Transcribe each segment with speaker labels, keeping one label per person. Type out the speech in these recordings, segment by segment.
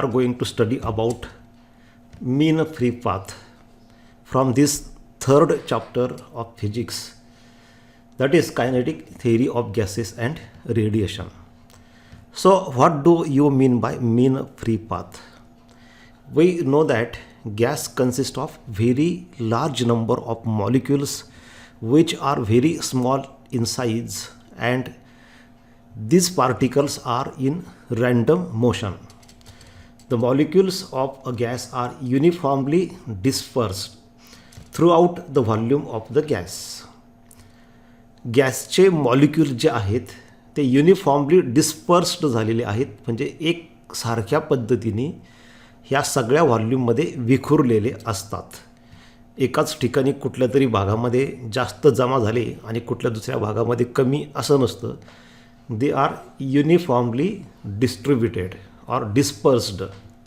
Speaker 1: are going to study about mean free path from this third chapter of physics, that is kinetic theory of gases and radiation. So what do you mean by mean free path? We know that gas consists of very large number of molecules which are very small in size, and these particles are in random motion. The molecules of a gas are uniformly dispersed throughout the volume of the gas. गॅसचे molecule जे आहेत ते uniformly dispersed झालेले आहेत, म्हणजे एक सारख्या पद्धतीने ह्या सगळ्या व्हॉल्यूममध्ये विखुरलेले असतात. एकाच ठिकाणी कुठल्या तरी भागामध्ये जास्त जमा झाले आणि कुठल्या दुसऱ्या भागामध्ये कमी असं नसतं. They are uniformly distributed or dispersed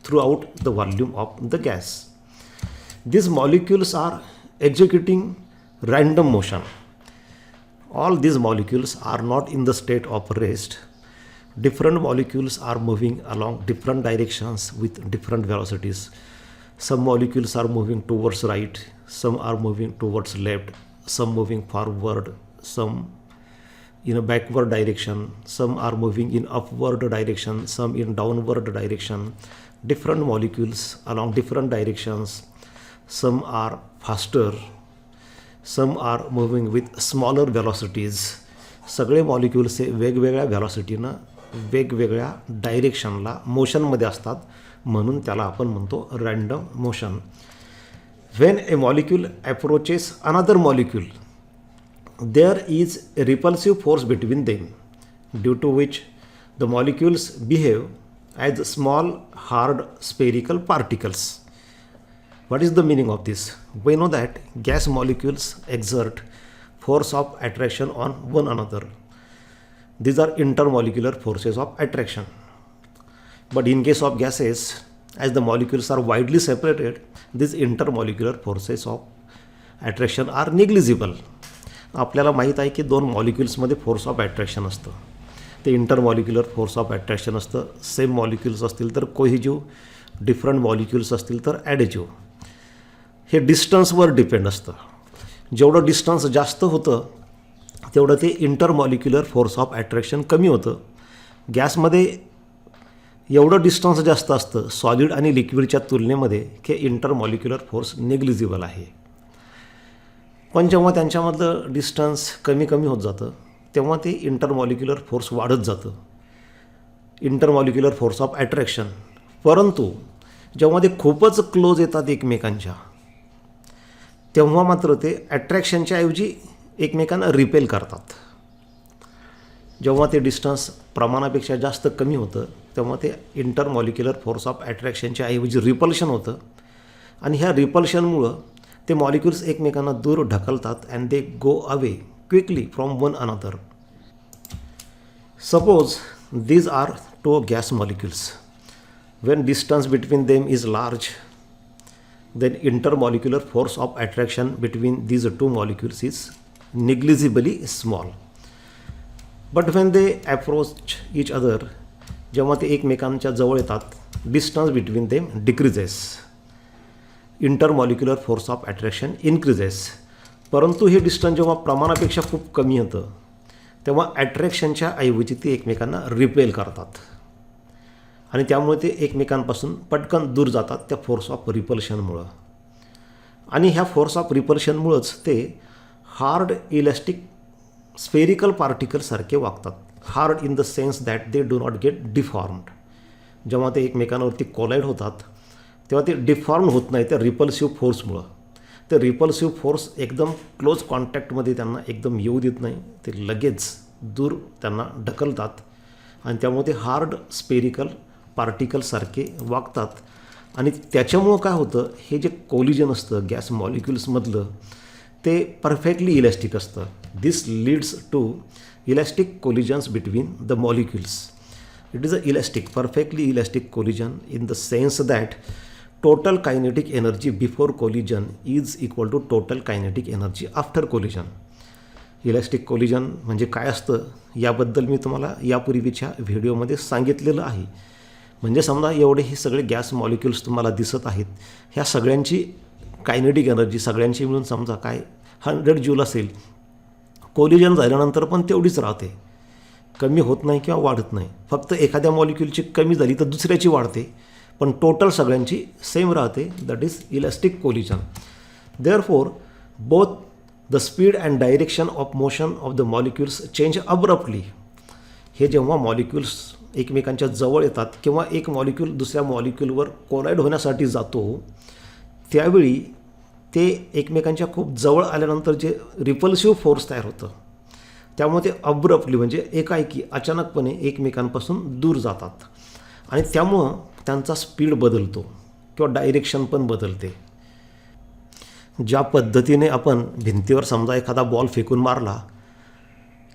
Speaker 1: throughout the volume of the gas. These molecules are executing random motion. All these molecules are not in the state of rest. Different molecules are moving along different directions with different velocities. Some molecules are moving towards right, some are moving towards left, some moving forward, some in a backward direction, some are moving in upward direction, some in downward direction. Different molecules along different directions. Some are faster, some are moving with smaller velocities. सगळे molecules हे वेगवेगळ्या व्हॅलॉसिटीनं वेगवेगळ्या डायरेक्शनला मोशनमध्ये असतात, म्हणून त्याला आपण म्हणतो random motion. When A molecule approaches another molecule, there is a repulsive force between them, due to which the molecules behave as small hard spherical particles. What is the meaning of this? We know that gas molecules exert force of attraction on one another. These are intermolecular forces of attraction. But in case of gases, as the molecules are widely separated, these intermolecular forces of attraction are negligible. आपल्याला माहीत आहे की दोन मॉलिक्युल्समध्ये force of attraction असतं, ते intermolecular force of attraction असतं. Same molecules असतील तर कोहिजिव्ह, डिफरंट मॉलिक्युल्स असतील तर ॲडिजिव्ह. हे डिस्टन्सवर डिपेंड असतं. जेवढं डिस्टन्स जास्त होतं तेवढं ते इंटरमॉलिक्युलर फोर्स ऑफ ॲट्रॅक्शन कमी होतं. गॅसमध्ये एवढं डिस्टन्स जास्त असतं सॉलिड आणि लिक्विडच्या तुलनेमध्ये की इंटरमॉलिक्युलर फोर्स नेग्लिजिबल आहे. पण जेव्हा त्यांच्यामधलं डिस्टन्स कमी कमी होत जातं तेव्हा ते इंटरमॉलिक्युलर फोर्स वाढत जातं, इंटरमॉलिक्युलर फोर्स ऑफ ॲट्रॅक्शन. परंतु जेव्हा ते खूपच क्लोज येतात एकमेकांच्या, तेव्हा मात्र ते ॲट्रॅक्शनच्या ऐवजी एकमेकांना रिपेल करतात. जेव्हा ते डिस्टन्स प्रमाणापेक्षा जास्त कमी होतं तेव्हा ते इंटरमॉलिक्युलर फोर्स ऑफ ॲट्रॅक्शनच्या ऐवजी रिपल्शन होतं, आणि ह्या रिपल्शनमुळं ते मॉलिक्युल्स एकमेकांना दूर ढकलतात and they go away quickly from one another. Suppose these are two gas molecules. When distance between them is large, then intermolecular force of attraction between these two molecules is negligibly small. But when they approach each other, जेव्हा ते एकमेकांच्या जवळ येतात, distance between them decreases. Intermolecular force of attraction increases. परंतु हे distance जेव्हा प्रमाणापेक्षा खूप कमी होतं तेव्हा ॲट्रॅक्शनच्या ऐवजी ते एकमेकांना रिपेल करतात, आणि त्यामुळे ते एकमेकांपासून पटकन दूर जातात त्या फोर्स ऑफ रिपल्शनमुळं. आणि ह्या फोर्स ऑफ रिपल्शनमुळंच ते हार्ड इलॅस्टिक स्फेरिकल पार्टिकलसारखे वागतात. Hard in the sense that they do not gate deformed. जेव्हा ते एकमेकांवरती कोलाईड होतात तेव्हा ते डिफॉर्म होत नाही त्या रिपल्सिव्ह फोर्समुळं. ते रिपल्सिव्ह फोर्स एकदम क्लोज कॉन्टॅक्टमध्ये त्यांना एकदम येऊ देत नाही, ते लगेच दूर त्यांना ढकलतात, आणि त्यामुळे ते हार्ड स्पेरिकल पार्टिकलसारखे वागतात. आणि त्याच्यामुळं काय होतं, हे जे कोलिजन असतं गॅस मॉलिक्युल्समधलं ते परफेक्टली इलॅस्टिक असतं. This leads to elastic collisions between the molecules. It is a elastic, perfectly elastic collision in the sense that total kinetic energy before collision is equal to total kinetic energy after collision. Elastic collision म्हणजे काय असतं याबद्दल मी तुम्हाला यापूर्वीच्या व्हिडिओमध्ये सांगितलेलं आहे. म्हणजे समजा एवढे हे सगळे गॅस मॉलिक्युल्स तुम्हाला दिसत आहेत, ह्या सगळ्यांची कायनेटिक एनर्जी सगळ्यांची मिळून समजा काय 100 जूल असेल. कोलिजन झाल्यानंतर पण तेवढीच राहते, कमी होत नाही किंवा वाढत नाही. फक्त एखाद्या मॉलिक्युलची कमी झाली तर दुसऱ्याची वाढते, पण टोटल सगळ्यांची सेम राहते. That is elastic collision. Therefore both the speed and direction of motion of the molecules change abruptly. हे जेव्हा मॉलिक्युल्स एकमेकांच्या जवळ येतात किंवा एक मॉलिक्यूल दुसऱ्या मॉलिक्यूलवर कोलाईड होण्यासाठी जातो, त्यावेळी ते एकमेकांच्या खूप जवळ आल्यानंतर जे रिपल्सिव्ह फोर्स तयार होतं, त्यामुळे ते अब्रप्टली म्हणजे एकाएकी अचानकपणे एकमेकांपासून दूर जातात आणि त्यामुळं त्यांचा स्पीड बदलतो किंवा डायरेक्शन पण बदलते. ज्या पद्धतीने आपण भिंतीवर समजा एखादा बॉल फेकून मारला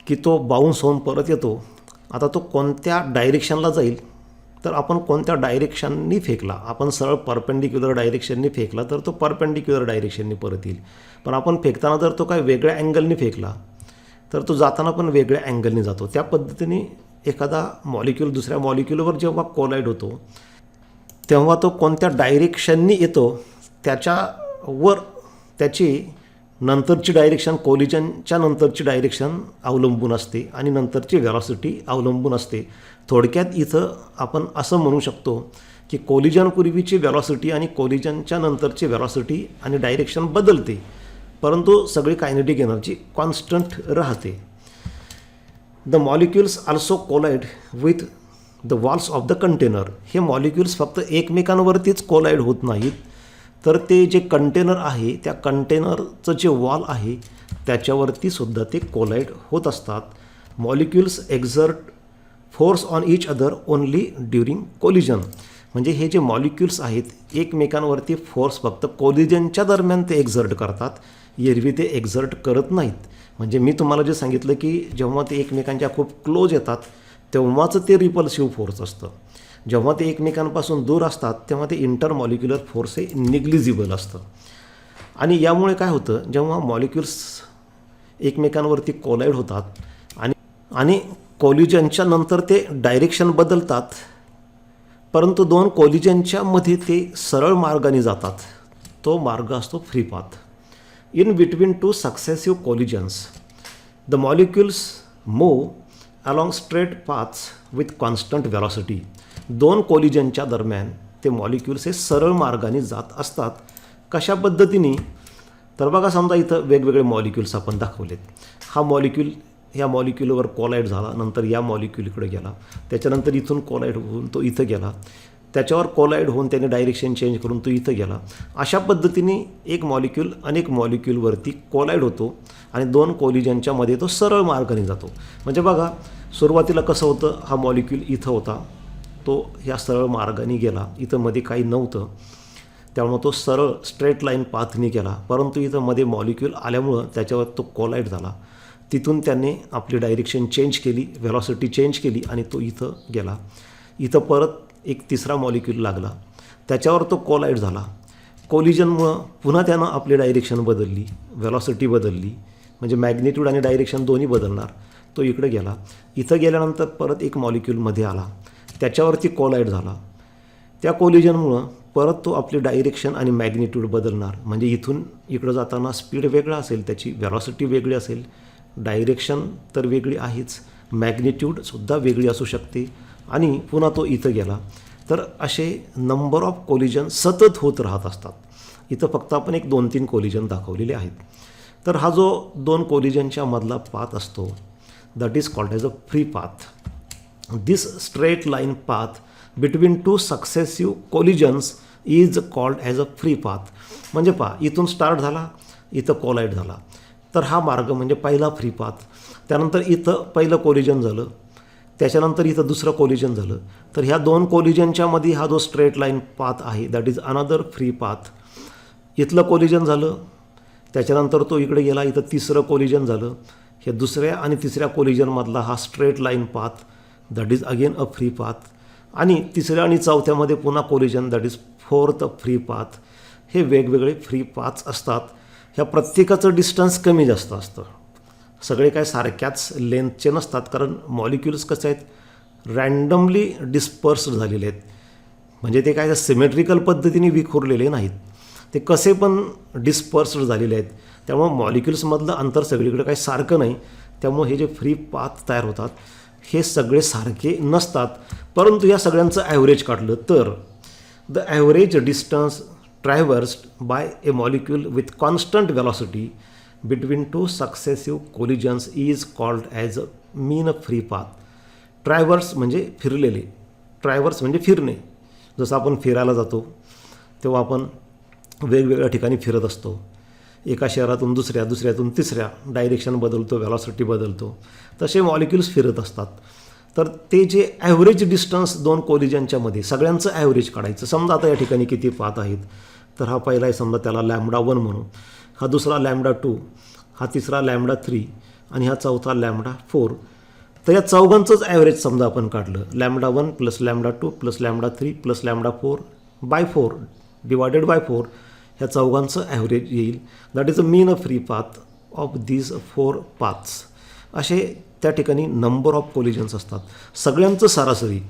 Speaker 1: की तो बाउन्स होऊन परत येतो. आता तो कोणत्या डायरेक्शनला जाईल, तर आपण कोणत्या डायरेक्शननी फेकला, आपण सरळ परपेंडिक्युलर डायरेक्शननी फेकला तर तो परपेंडिक्युलर डायरेक्शननी परत येईल. पण आपण फेकताना जर तो काय वेगळ्या अँगलनी फेकला तर तो जाताना पण वेगळ्या अँगलनी जातो. त्या पद्धतीने एखादा मॉलिक्यूल दुसऱ्या मॉलिक्यूलवर जेव्हा कोलाईड होतो तेव्हा तो कोणत्या डायरेक्शननी येतो त्याच्यावर त्याची नंतरची डायरेक्शन, कोलिजनच्या नंतरची डायरेक्शन अवलंबून असते आणि नंतरची व्हेलॉसिटी अवलंबून असते. थोडक्यात इथं आपण असं म्हणू शकतो की कोलिजनपूर्वीची व्हेलॉसिटी आणि कोलिजनच्या नंतरची व्हेलॉसिटी आणि डायरेक्शन बदलते, परंतु सगळी कायनेटिक एनर्जी कॉन्स्टंट राहते. The molecules also collide with the walls of the container. हे मॉलिक्युल्स फक्त एकमेकांवरतीच कोलाईड होत नाहीत, तर ते जे कंटेनर आहे त्या कंटेनरचं जे वॉल आहे त्याच्यावरती सुद्धा ते कोलाईड होत असतात. Molecules exert force on each other only during collision. म्हणजे हे जे मॉलिक्युल्स आहेत एकमेकांवरती फोर्स फक्त कोलिजनच्या दरम्यान ते एक्झर्ट करतात, एरवी ते एक्झर्ट करत नाहीत. म्हणजे मी तुम्हाला जे सांगितलं की जेव्हा ते एकमेकांच्या खूप क्लोज येतात तेव्हाच ते रिपल्सिव्ह फोर्स असतं. जेव्हा ते एकमेकांपासून दूर असतात तेव्हा ते इंटरमॉलिक्युलर फोर्स हे निग्लिजिबल असतं. आणि यामुळे काय होतं, जेव्हा मॉलिक्युल्स एकमेकांवरती कोलाईड होतात आणि कोलिजनच्या नंतर ते डायरेक्शन बदलतात, परंतु दोन कोलिजनच्या मध्ये ते सरळ मार्गाने जातात, तो मार्ग असतो free path. In between two successive collisions the molecules move along straight paths with constant velocity. दोन कोलिजनच्या दरम्यान ते मॉलिक्युल्स हे सरळ मार्गाने जात असतात. कशा पद्धतीने, तर बघा समजा इथं वेगवेगळे मॉलिक्युल्स आपण दाखवलेत. हा मॉलिक्यूल ह्या मॉलिक्यूलवर कोलाईड झाला, नंतर या मॉलिक्यूलकडे गेला, त्याच्यानंतर इथून कोलाईड होऊन तो इथं गेला, त्याच्यावर कोलाईड होऊन त्याने डायरेक्शन चेंज करून तो इथं गेला. अशा पद्धतीने एक मॉलिक्यूल अनेक मॉलिक्यूलवरती कोलाईड होतो आणि दोन कोलिजनच्या मध्ये तो सरळ मार्गाने जातो. म्हणजे बघा सुरुवातीला कसं होतं, हा मॉलिक्यूल इथं होता, तो ह्या सरळ मार्गाने गेला, इथं मध्ये काही नव्हतं त्यामुळं तो सरळ स्ट्रेट लाईन पाथने गेला, परंतु इथं मध्ये मॉलिक्यूल आल्यामुळं त्याच्यावर तो कोलाईड झाला. तिथून त्याने आपली डायरेक्शन चेंज केली, व्हेलॉसिटी चेंज केली आणि तो इथं गेला. इथं परत एक तिसरा मॉलिक्यूल लागला, त्याच्यावर तो कोलाईड झाला. कोलिजनमुळं पुन्हा त्यानं आपली डायरेक्शन बदलली, व्हेलॉसिटी बदलली, म्हणजे मॅग्निट्यूड आणि डायरेक्शन दोन्ही बदलणार. तो इकडे गेला, इथं गेल्यानंतर परत एक मॉलिक्यूलमध्ये आला, त्याच्यावरती कोलाईड झाला. त्या कोलिजनमुळं परत तो आपली डायरेक्शन आणि मॅग्निट्यूड बदलणार, म्हणजे इथून इकडं जाताना स्पीड वेगळा असेल, त्याची व्हेलॉसिटी वेगळी असेल, डायरेक्शन तर वेगळी आहेच, मॅग्निट्यूडसुद्धा वेगळी असू शकते आणि पुन्हा तो इथं गेला. तर असे नंबर ऑफ कोलिजन सतत होत राहत असतात. इथं फक्त आपण एक 2-3 कोलिजन दाखवलेले आहेत. तर हा जो दोन कोलिजनच्या मधला पाथ असतो that is called as a free path. This straight line path between two successive collisions is called as a free path. म्हणजे पहा, इथून स्टार्ट झाला, इथं कोलाईड झाला, तर हा मार्ग म्हणजे पहिला फ्री पाथ. त्यानंतर इथं पहिलं कोलिजन झालं, त्याच्यानंतर इथं दुसरं कोलिजन झालं, तर ह्या दोन कोलिजनच्या मध्ये हा जो स्ट्रेट लाईन पाथ आहे that is another free path. इथलं कोलिजन झालं, त्याच्यानंतर तो इकडे गेला, इथं तिसरं कोलिजन झालं, हे दुसऱ्या आणि तिसऱ्या कोलिजनमधला हा straight line path that is again a free path. आणि तिसऱ्या आणि चौथ्यामध्ये पुन्हा collision that is fourth free path. हे वेगवेगळे फ्री पाथ्स असतात. ह्या प्रत्येकाचं डिस्टन्स कमी जास्त असतं, सगळे काय सारख्याच लेंथचे नसतात, कारण मॉलिक्युल्स कसे आहेत रँडमली डिस्पर्स्ड झालेले आहेत. म्हणजे ते काय सिमेट्रिकल पद्धतीने विखुरलेले नाहीत, ते कसे पण डिस्पर्स्ड झालेले आहेत. त्यामुळं मॉलिक्युल्समधलं अंतर सगळीकडे काही सारखं नाही. त्यामुळे हे जे फ्री पाथ तयार होतात हे सगळे सारखे नसतात. परंतु या सगळ्यांचं ॲव्हरेज काढलं तर the average distance traversed by a molecule with constant velocity between two successive collisions is called as a mean free path. Traverse म्हणजे फिरलेले, ट्रॅव्हर्स म्हणजे फिरणे. जसं आपण फिरायला जातो तेव्हा आपण वेगवेगळ्या ठिकाणी फिरत असतो. एका शहरातून दुसऱ्या, दुसऱ्यातून तिसऱ्या, डायरेक्शन बदलतो, व्हेलॉसिटी बदलतो. तसे मॉलिक्युल्स फिरत असतात. तर ते जे ॲव्हरेज डिस्टन्स दोन कोलिजनच्या मध्ये सगळ्यांचं ॲव्हरेज काढायचं. समजा आता या ठिकाणी किती पाथ आहेत, तर हा पहिला आहे समजा त्याला λ1 म्हणू, हा दुसरा λ2, हा तिसरा λ3 आणि हा चौथा λ4. तर या चौघांचंच ॲव्हरेज समजा आपण काढलं, λ1 + λ2 + λ3 + λ4/4 डिवायडेड बाय 4, ह्या चौघांचं ॲव्हरेज येईल. That is a mean free path of these 4 paths. असे त्या ठिकाणी नंबर ऑफ कोलिजन्स असतात, सगळ्यांचं सरासरी.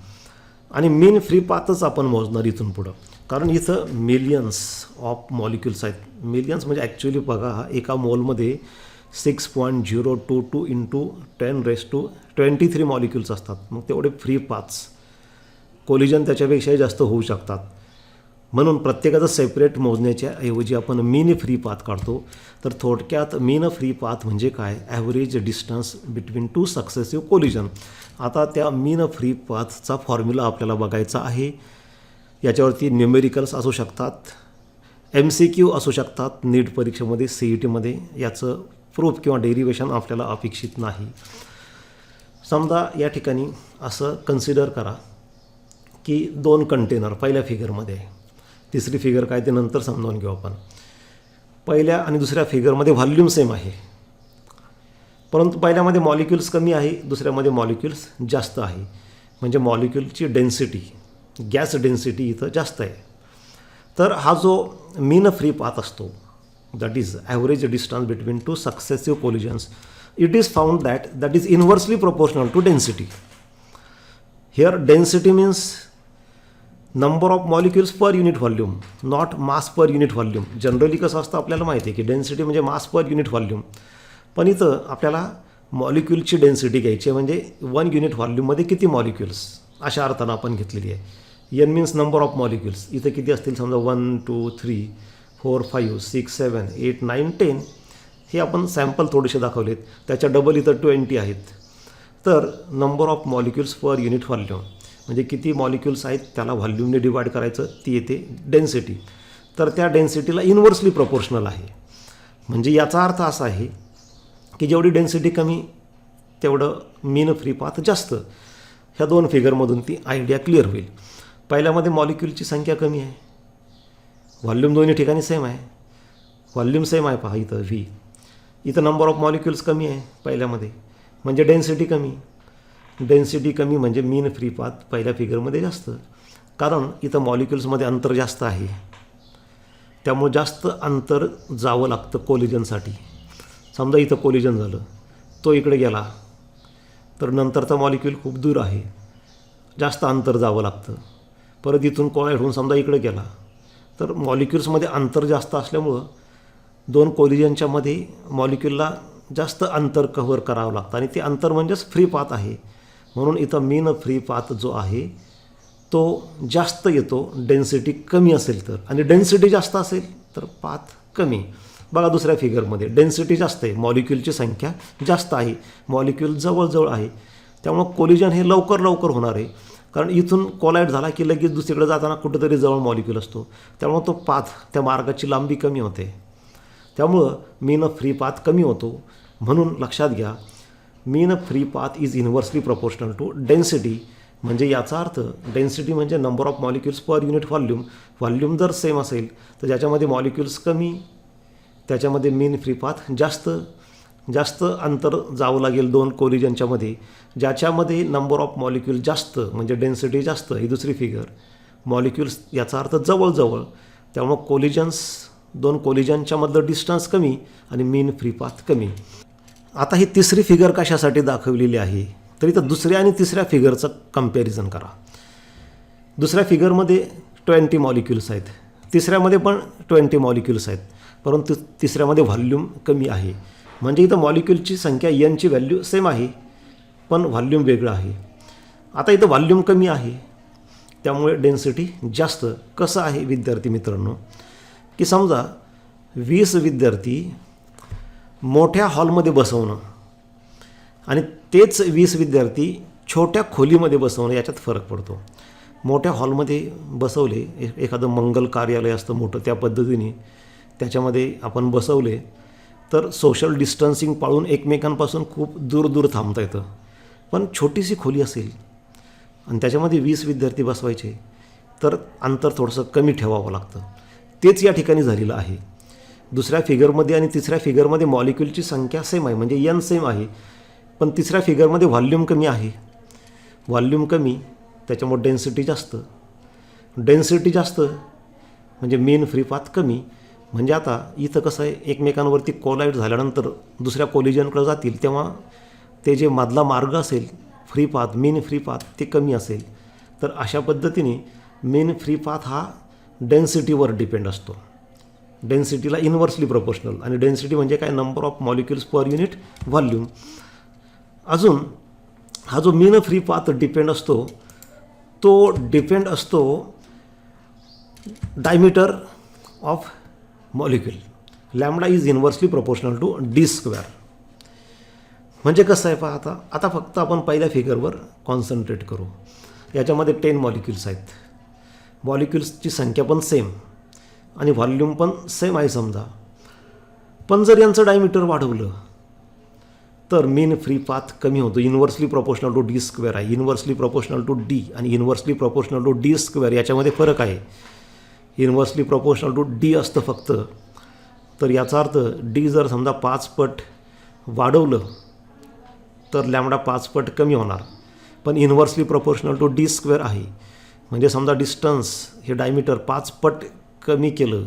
Speaker 1: आणि मीन फ्री पाथच आपण मोजणार इथून पुढं, कारण इथं मिलियन्स ऑफ मॉलिक्युल्स आहेत. मिलियन्स म्हणजे ॲक्च्युली बघा, एका मोलमध्ये 6.022 × 10⁻23 मॉलिक्युल्स असतात. मग तेवढे फ्री पाथ्स, कोलिजन त्याच्यापेक्षाही जास्त होऊ शकतात. म्हणून प्रत्येकाचं सेपरेट मोजण्याच्या ऐवजी आपण मीन फ्री पाथ काढतो. तर थोडक्यात मीन फ्री पाथ म्हणजे काय, average distance between two successive collision. आता त्या मीन फ्री पाथचा फॉर्म्युला आपल्याला बघायचा आहे. याच्यावरती न्यूमेरिकल्स असू शकतात, MCQ असू शकतात नीट परीक्षेमध्ये, CETमध्ये. याचं प्रूफ किंवा डेरिवेशन आपल्याला अपेक्षित नाही. समजा या ठिकाणी असं कन्सिडर करा की 2 कंटेनर पहिल्या फिगरमध्ये आहे. तिसरी फिगर काय ते नंतर समजावून घेऊ आपण. पहिल्या आणि दुसऱ्या फिगरमध्ये व्हॉल्यूम सेम आहे, परंतु पहिल्यामध्ये मॉलिक्युल्स कमी आहे, दुसऱ्यामध्ये मॉलिक्युल्स जास्त आहे. म्हणजे मॉलिक्युलची डेन्सिटी, गॅस डेन्सिटी इथं जास्त आहे. तर हा जो मीन फ्री पाथ असतो, that is average distance between two successive collisions, it is found that is inversely proportional to density. Here density means number of molecules per unit volume, not mass per unit volume. Generally कसं असतं आपल्याला माहिती आहे की density म्हणजे मास per unit volume, पण इथं आपल्याला मॉलिक्युलची डेन्सिटी घ्यायची आहे, म्हणजे 1 युनिट व्हॉल्यूममध्ये किती मॉलिक्युल्स, अशा अर्थानं आपण घेतलेली आहे. N means number of molecules. इथं किती असतील समजा 1 2 3 4 5 6 7 8 9 10. हे आपण सॅम्पल थोडेसे दाखवलेत, त्याच्या डबल इथं 20 आहेत. तर number of molecules per unit volume म्हणजे किती मॉलिक्युल्स आहेत त्याला व्हॉल्यूमने डिवाईड करायचं, ती येते डेन्सिटी. तर त्या डेन्सिटीला इनव्हर्सली प्रोपोर्शनल आहे. म्हणजे याचा अर्थ असा आहे की जेवढी डेन्सिटी कमी तेवढं मीन फ्री पाथ जास्त. ह्या 2 फिगरमधून ती आयडिया क्लिअर होईल. पहिल्यामध्ये मॉलिक्युलची संख्या कमी आहे, व्हॉल्यूम दोन्ही ठिकाणी सेम आहे, व्हॉल्यूम सेम आहे पहा इथं V. इथं नंबर ऑफ मॉलिक्युल्स कमी आहे पहिल्यामध्ये, म्हणजे डेन्सिटी कमी. डेन्सिटी कमी म्हणजे मीन फ्री पाथ पहिल्या फिगरमध्ये जास्त, कारण इथं मॉलिक्युल्समध्ये अंतर जास्त आहे. त्यामुळे जास्त अंतर जावं लागतं कोलिजनसाठी. समजा इथं कोलिजन झालं, तो इकडे गेला, तर नंतरचा मॉलिक्यूल खूप दूर आहे, जास्त अंतर जावं लागतं. परत इथून कोलाईड होऊन समजा इकडे गेला, तर मॉलिक्युल्समध्ये अंतर जास्त असल्यामुळं 2 कोलिजनच्या मध्ये मॉलिक्यूलला जास्त अंतर कव्हर करावं लागतं, आणि ते अंतर म्हणजेच फ्री पाथ आहे. म्हणून इथं मीन फ्री पाथ जो आहे तो जास्त येतो डेन्सिटी कमी असेल तर, आणि डेन्सिटी जास्त असेल तर पाथ कमी. बघा दुसऱ्या फिगरमध्ये डेन्सिटी जास्त आहे, मॉलिक्यूलची संख्या जास्त आहे, मॉलिक्यूल जवळजवळ आहे, त्यामुळं कोलिजन हे लवकर होणार आहे. कारण इथून कोलाईड झाला की लगेच दुसरीकडे जाताना कुठेतरी जवळ मॉलिक्यूल असतो, त्यामुळं तो पाथ, त्या मार्गाची लांबी कमी होते. त्यामुळं मीन फ्री पाथ कमी होतो. म्हणून लक्षात घ्या, mean free path is inversely proportional to density. म्हणजे याचा अर्थ डेन्सिटी म्हणजे number of molecules per unit volume. Volume जर सेम असेल तर ज्याच्यामध्ये मॉलिक्युल्स कमी त्याच्यामध्ये मीन फ्री पाथ जास्त अंतर जावं लागेल 2 कोलिजनच्या मध्ये. ज्याच्यामध्ये नंबर ऑफ मॉलिक्यूल जास्त म्हणजे डेन्सिटी जास्त, ही दुसरी फिगर, मॉलिक्युल्स याचा अर्थ जवळ, त्यामुळं 2 कोलिजनच्या मधलं डिस्टन्स कमी आणि मीन फ्री पाथ कमी. आता ही तिसरी फिगर कशासाठी दाखवलेली आहे, तर इथं दुसऱ्या आणि तिसऱ्या फिगरचं कंपॅरिझन करा. दुसऱ्या फिगरमध्ये 20 मॉलिक्युल्स आहेत, तिसऱ्यामध्ये पण 20 मॉलिक्युल्स आहेत, परंतु तिसऱ्यामध्ये व्हॉल्यूम कमी आहे. म्हणजे इथं मॉलिक्युलची संख्या एनची व्हॅल्यू सेम आहे, पण व्हॉल्यूम वेगळं आहे. आता इथं व्हॉल्यूम कमी आहे, त्यामुळे डेन्सिटी जास्त. कसं आहे विद्यार्थी मित्रांनो, की समजा 20 विद्यार्थी मोठ्या हॉलमध्ये बसवणं आणि तेच 20 विद्यार्थी छोट्या खोलीमध्ये बसवणं याच्यात फरक पडतो. मोठ्या हॉलमध्ये बसवले, एखादं मंगल कार्यालय असतं मोठं, त्या पद्धतीने त्याच्यामध्ये आपण बसवले तर सोशल डिस्टन्सिंग पाळून एकमेकांपासून खूप दूर दूर थांबता येतं. पण छोटीशी खोली असेल आणि त्याच्यामध्ये 20 विद्यार्थी बसवायचे तर अंतर थोडंसं कमी ठेवावं लागतं. तेच या ठिकाणी झालेलं आहे. दुसऱ्या फिगरमध्ये आणि तिसऱ्या फिगरमध्ये मॉलिक्युलची संख्या सेम आहे, म्हणजे एन सेम आहे, पण तिसऱ्या फिगरमध्ये व्हॉल्यूम कमी आहे. व्हॉल्यूम कमी त्याच्यामुळे डेन्सिटी जास्त. डेन्सिटी जास्त म्हणजे मीन फ्री पाथ कमी. म्हणजे आता इथं कसं आहे, एकमेकांवरती कोलाईड झाल्यानंतर दुसऱ्या कोलिजनकडे जातील तेव्हा ते जे मधला मार्ग असेल फ्री पाथ, मीन फ्री पाथ, ते कमी असेल. तर अशा पद्धतीने मीन फ्री पाथ हा डेन्सिटीवर डिपेंड असतो. डेन्सिटीला इन्व्हर्सली प्रोपोर्शनल, आणि डेन्सिटी म्हणजे काय, number of molecules per unit volume. अजून हा जो मीन फ्री पाथ डिपेंड असतो तो डिपेंड असतो diameter of molecule. Lambda is inversely proportional to D square. म्हणजे कसं आहे पहा, आता फक्त आपण पहिल्या फिगरवर कॉन्सन्ट्रेट करू. याच्यामध्ये 10 मॉलिक्युल्स आहेत, मॉलिक्युल्सची संख्या पण सेम आणि व्हॉल्यूम पण सेम आहे समजा. पण जर यांचं डायमीटर वाढवलं तर मीन फ्री पाथ कमी होतो. Inversely proportional to D square आहे. इन्व्हर्सली प्रोपोर्शनल टू डी आणि inversely proportional to D square याच्यामध्ये फरक आहे. इन्व्हर्सली प्रोपोर्शनल टू डी असतं फक्त, तर याचा अर्थ डी जर समजा 5 पट वाढवलं तर लॅम्बडा 5 पट कमी होणार. पण inversely proportional to D square आहे, म्हणजे समजा डिस्टन्स हे डायमीटर 5 पट कमी केलं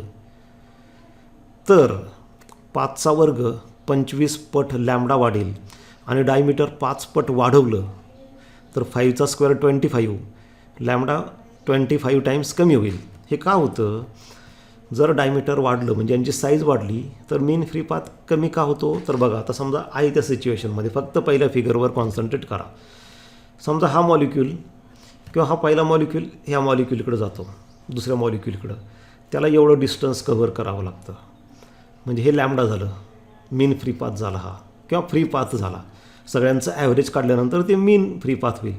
Speaker 1: तर 5चा वर्ग 25 पट लॅम्बडा वाढेल, आणि डायमीटर 5 पट वाढवलं तर 5चा स्क्वेअर 25, लॅम्बडा 25 टाइम्स कमी होईल. हे का होतं, जर डायमीटर वाढलं म्हणजे यांची साईज वाढली तर मीन फ्री पाथ कमी का होतो. तर बघा आता समजा आहे त्या सिच्युएशनमध्ये फक्त पहिल्या फिगरवर कॉन्सन्ट्रेट करा. समजा हा मॉलिक्यूल किंवा हा पहिला मॉलिक्यूल ह्या मॉलिक्यूलकडे जातो दुसऱ्या मॉलिक्यूलकडं, त्याला एवढं डिस्टन्स कव्हर करावं लागतं. म्हणजे हे लॅम्बडा झालं, मीन फ्री पाथ झाला हा, किंवा फ्री पाथ झाला. सगळ्यांचं ॲव्हरेज काढल्यानंतर ते मीन फ्री पाथ होईल.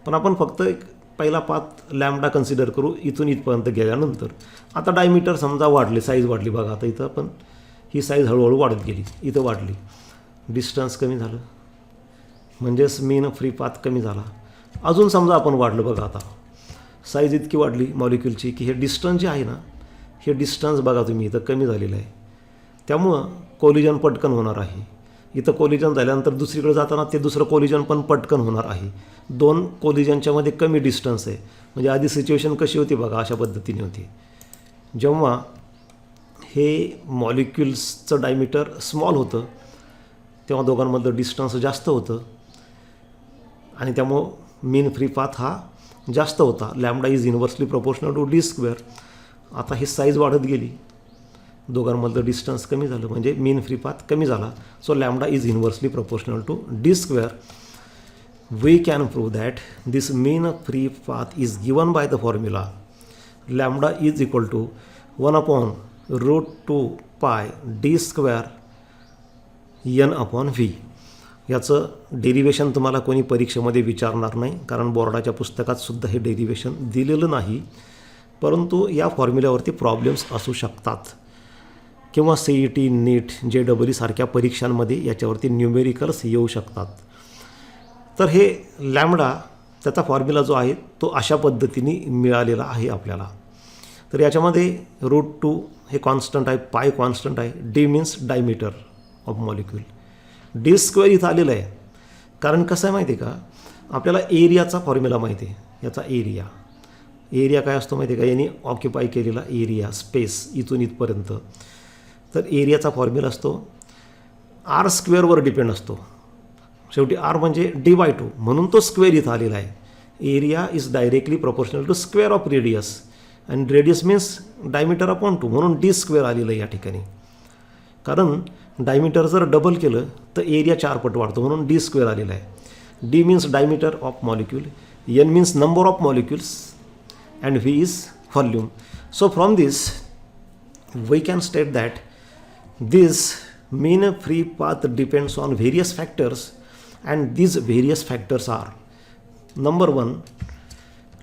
Speaker 1: पण आपण फक्त एक पहिला पाथ लॅम्बडा कन्सिडर करू इथून इथपर्यंत गेल्यानंतर. आता डायमीटर समजा वाढले, साईज वाढली, बघा आता इथं पण ही साईज हळूहळू वाढत गेली, इथं वाढली, डिस्टन्स कमी झालं, म्हणजेच मीन फ्री पाथ कमी झाला. अजून समजा आपण वाढलं, बघा आता साईज इतकी वाढली मॉलिक्यूलची की हे डिस्टन्स जे आहे ना, हे डिस्टन्स बघा तुम्ही इथं कमी झालेलं आहे. त्यामुळं कोलिजन पटकन होणार आहे. इथं कोलिजन झाल्यानंतर दुसरीकडे जाताना ते दुसरं कोलिजन पण पटकन होणार आहे. 2 कोलिजनच्या मध्ये कमी डिस्टन्स आहे. म्हणजे आधी सिच्युएशन कशी होती बघा, अशा पद्धतीने होती. जेव्हा हे मॉलिक्युल्सचं डायमीटर स्मॉल होतं तेव्हा दोघांमधलं डिस्टन्स जास्त होतं आणि त्यामुळं मीन फ्री पाथ हा जास्त होता. Lambda is inversely proportional to D square. आता ही साईज वाढत गेली, दोघांमधलं डिस्टन्स कमी झालं, म्हणजे मीन फ्री पाथ कमी झाला. So lambda is inversely proportional to D square. We can prove that this mean free path is given by the formula lambda is equal to 1/√2 pi D square n/v. याचं derivation तुम्हाला कोणी परीक्षेमध्ये विचारणार नाही, कारण बोर्डाच्या पुस्तकात सुद्धा हे डेरिवेशन दिलेलं नाही. परंतु या फॉर्म्युल्यावरती प्रॉब्लेम्स असू शकतात, किंवा CET, नीट, JEE सारख्या परीक्षांमध्ये याच्यावरती न्यूमेरिकल्स येऊ शकतात. तर हे लॅम्बडा त्याचा फॉर्म्युला जो आहे तो अशा पद्धतीने मिळालेला आहे आपल्याला. तर याच्यामध्ये √2 हे कॉन्स्टंट आहे, पाय कॉन्स्टंट आहे, D means diameter of molecule. D square इथं आलेलं आहे कारण कसं आहे माहिती आहे का, आपल्याला एरियाचा फॉर्म्युला माहिती आहे. याचा एरिया काय असतो माहिती आहे का, यांनी ऑक्युपाय केलेला एरिया, स्पेस इथून इथपर्यंत. तर एरियाचा फॉर्म्युला असतो r² डिपेंड असतो. शेवटी r म्हणजे d/2, म्हणून तो स्क्वेअर इथं आलेला आहे. Area is directly proportional to square of radius, and radius means diameter upon 2, म्हणून डी स्क्वेअर आलेलं आहे या ठिकाणी. कारण डायमीटर जर डबल केलं तर एरिया 4 पट वाढतो, म्हणून डी स्क्वेअर आलेला आहे. D means diameter of molecule, N means number of molecules, and V is volume. So from this we can state that this mean free path depends on various factors, and these various factors are: number 1,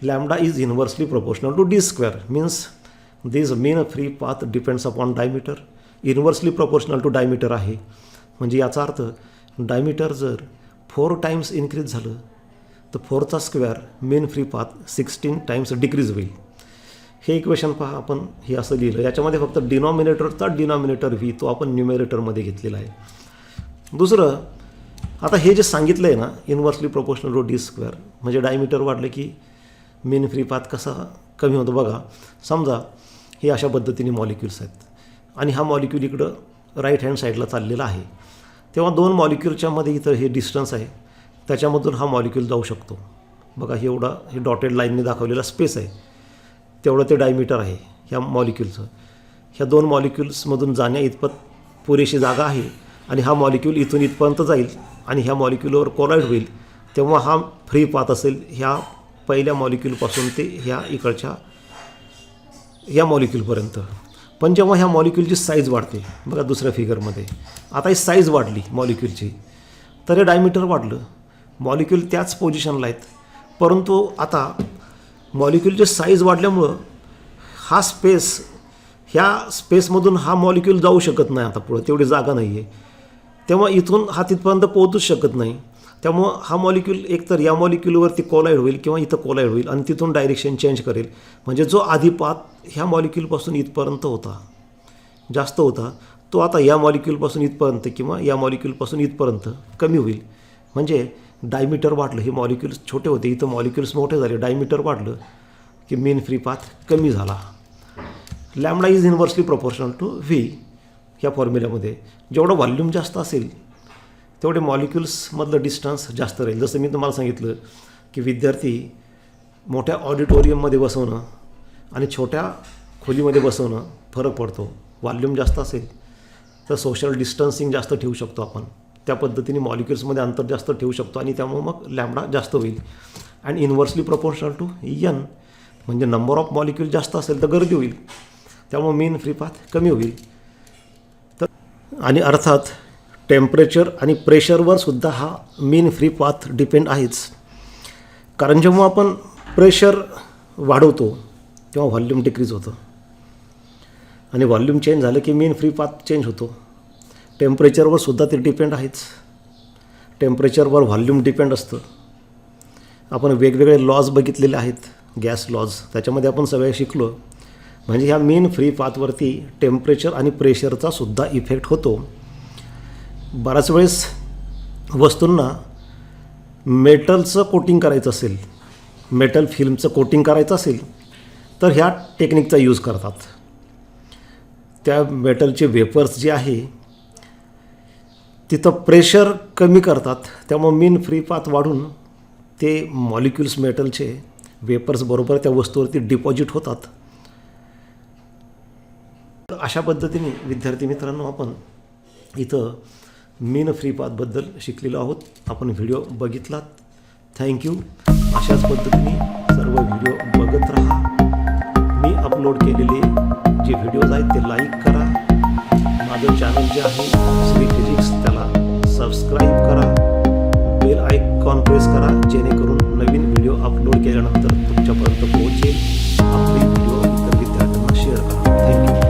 Speaker 1: lambda is inversely proportional to d square, means this mean free path depends upon diameter, inversely proportional to diameter आहे. म्हणजे याचा अर्थ diameter जर 4 times increase झालं तर 4चा square mean free path 16 times decrease होईल. हे इक्वेशन पहा, आपण हे असं लिहिलं. याच्यामध्ये फक्त डिनॉमिनेटर व्ही तो आपण न्युमेरेटरमध्ये घेतलेला आहे. दुसरं, आता हे जे सांगितलं आहे ना inversely proportional to D square, म्हणजे डायमीटर वाढलं की मेन फ्री पाथ कसा कमी होतो. बघा, समजा हे अशा पद्धतीने मॉलिक्युल्स आहेत आणि हा मॉलिक्यूल इकडं राईट हँड साईडला चाललेला आहे, तेव्हा 2 मॉलिक्यूलच्या मध्ये इथं हे डिस्टन्स आहे, त्याच्यामधून हा मॉलिक्यूल जाऊ शकतो. बघा, हे डॉटेड लाईनने दाखवलेला स्पेस आहे, तेवढं ते डायमीटर आहे ह्या मॉलिक्यूलचं. ह्या 2 मॉलिक्युल्समधून जाण्या इतपत पुरेशी जागा आहे, आणि हा मॉलिक्यूल इथून इथपर्यंत जाईल आणि ह्या मॉलिक्यूलवर कोलाईड होईल, तेव्हा हा फ्री पाथ असेल ह्या पहिल्या मॉलिक्यूलपासून ते ह्या इकडच्या या मॉलिक्यूलपर्यंत. पण जेव्हा ह्या मॉलिक्यूलची साईज वाढते, बघा दुसऱ्या फिगरमध्ये, आता ही साईज वाढली मॉलिक्यूलची, तर हे डायमीटर वाढलं, मॉलिक्यूल त्याच पोझिशनला आहेत, परंतु आता मॉलिक्यूलची साईज वाढल्यामुळं हा स्पेस, ह्या स्पेसमधून हा मॉलिक्यूल जाऊ शकत नाही, आता पुढं तेवढी जागा नाही आहे, तेव्हा इथून हा तिथपर्यंत पोहोचूच शकत नाही. त्यामुळं हा मॉलिक्यूल एकतर या मॉलिक्यूलवरती कोलाईड होईल किंवा इथं कोलाईड होईल आणि तिथून डायरेक्शन चेंज करेल. म्हणजे जो आधी पाथ ह्या मॉलिक्यूलपासून इथपर्यंत होता, जास्त होता, तो आता या मॉलिक्यूलपासून इथपर्यंत किंवा या मॉलिक्यूलपासून इथपर्यंत कमी होईल. म्हणजे डायमीटर वाढलं, हे मॉलिक्युल्स छोटे होते, इथं मॉलिक्युल्स मोठे झाले, डायमीटर वाढलं की मेन फ्री पाथ कमी झाला. Lambda is inversely proportional to V. ह्या फॉर्म्युल्यामध्ये जेवढं व्हॉल्यूम जास्त असेल तेवढे मॉलिक्युल्समधलं डिस्टन्स जास्त राहील. जसं मी तुम्हाला सांगितलं की विद्यार्थी मोठ्या ऑडिटोरियममध्ये बसवणं आणि छोट्या खोलीमध्ये बसवणं फरक पडतो. व्हॉल्यूम जास्त असेल तर सोशल डिस्टन्सिंग जास्त ठेवू शकतो आपण, त्या पद्धतीने मॉलिक्युल्समध्ये अंतर जास्त ठेवू शकतो आणि त्यामुळे मग लॅम्बडा जास्त होईल. And inversely proportional to N, म्हणजे नंबर ऑफ मॉलिक्यूल जास्त असेल तर गर्दी होईल, त्यामुळे मेन फ्री पाथ कमी होईल. तर आणि अर्थात टेम्परेचर आणि प्रेशरवर सुद्धा हा मेन फ्री पाथ डिपेंड आहेच. कारण जेव्हा आपण प्रेशर वाढवतो तेव्हा व्हॉल्यूम डिक्रीज होतं, आणि व्हॉल्यूम चेंज झालं की मेन फ्री पाथ चेंज होतो. टेम्परेचरवर सुद्धा ते डिपेंड आहेच. टेम्परेचरवर व्हॉल्यूम डिपेंड असतं. आपण वेगवेगळे लॉज बघितलेले आहेत, गॅस लॉज, त्याच्यामध्ये आपण सगळे शिकलो. म्हणजे ह्या मेन फ्री पाथवरती टेम्परेचर आणि प्रेशरचा सुद्धा इफेक्ट होतो. बऱ्याच वेळेस वस्तूंना मेटलचं कोटिंग करायचं असेल, मेटल फिल्मचं कोटिंग करायचं असेल तर ह्या टेक्निकचा यूज करतात. त्या मेटलचे वेपर्स जे आहे तिथं प्रेशर कमी करतात, त्यामुळे मेन फ्री पाथ वाढून ते मॉलिक्युल्स मेटलचे वेपर्स बरोबर त्या वस्तूवरती डिपॉझिट होतात. अशा पद्धतीने विद्यार्थी मित्रांनो आपण इथं मेन फ्री पाथबद्दल शिकलेलो आहोत. आपण व्हिडिओ बघितलात, थँक्यू. अशाच पद्धतीने सर्व व्हिडिओ बघत राहा. मी अपलोड केलेले जे व्हिडिओज आहेत ते लाईक करा. माझं चॅनल जे आहे श्री फिजिक्स त्याला सबस्क्राईब करा, बेल आयकॉन प्रेस करा, जेणेकरून नवीन व्हिडिओ अपलोड केल्यानंतर तुमच्यापर्यंत पोहोचेल. आपले व्हिडिओ इतर विद्यार्थ्यांना शेअर करा. थँक्यू.